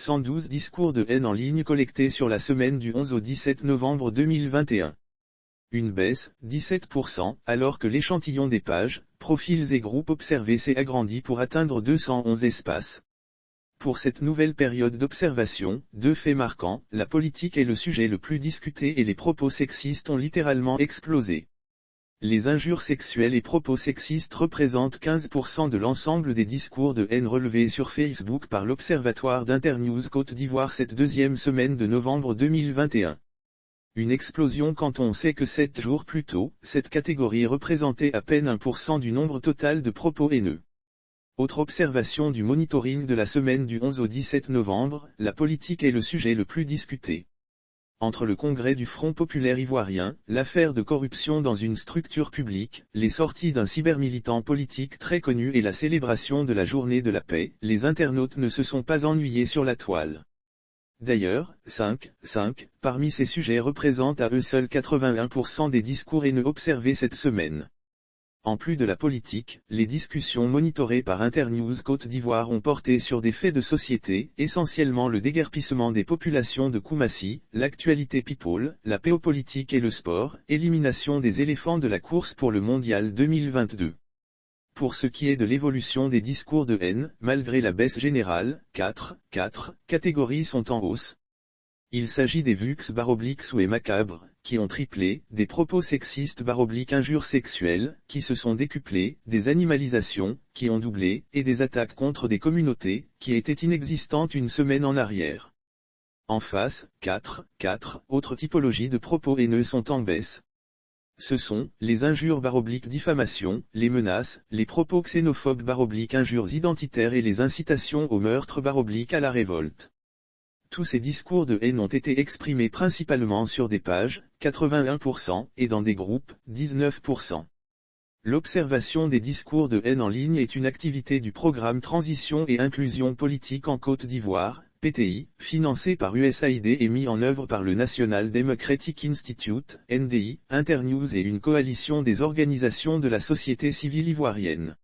112 discours de haine en ligne collectés sur la semaine du 11 au 17 novembre 2021. Une baisse, 17%, alors que l'échantillon des pages, profils et groupes observés s'est agrandi pour atteindre 211 espaces. Pour cette nouvelle période d'observation, deux faits marquants, la politique est le sujet le plus discuté et les propos sexistes ont littéralement explosé. Les injures sexuelles et propos sexistes représentent 15% de l'ensemble des discours de haine relevés sur Facebook par l'Observatoire d'Internews Côte d'Ivoire cette deuxième semaine de novembre 2021. Une explosion quand on sait que 7 jours plus tôt, cette catégorie représentait à peine 1% du nombre total de propos haineux. Autre observation du monitoring de la semaine du 11 au 17 novembre, la politique est le sujet le plus discuté. Entre le congrès du Front populaire ivoirien, l'affaire de corruption dans une structure publique, les sorties d'un cybermilitant politique très connu et la célébration de la journée de la paix, les internautes ne se sont pas ennuyés sur la toile. D'ailleurs, 5 parmi ces sujets représentent à eux seuls 81% des discours haineux observés cette semaine. En plus de la politique, les discussions monitorées par Internews Côte d'Ivoire ont porté sur des faits de société, essentiellement le déguerpissement des populations de Koumassi, l'actualité people, la géopolitique et le sport, élimination des éléphants de la course pour le mondial 2022. Pour ce qui est de l'évolution des discours de haine, malgré la baisse générale, 4 catégories sont en hausse. Il s'agit des VUX/ou et macabres, qui ont triplé, des propos sexistes/injures sexuelles, qui se sont décuplés, des animalisations, qui ont doublé, et des attaques contre des communautés, qui étaient inexistantes une semaine en arrière. En face, 4 autres typologies de propos haineux sont en baisse. Ce sont, les injures/diffamation, les menaces, les propos xénophobes/injures identitaires et les incitations au meurtre/à la révolte. Tous ces discours de haine ont été exprimés principalement sur des pages, 81%, et dans des groupes, 19%. L'observation des discours de haine en ligne est une activité du programme Transition et Inclusion Politique en Côte d'Ivoire, PTI, financé par USAID et mis en œuvre par le National Democratic Institute, NDI, Internews et une coalition des organisations de la société civile ivoirienne.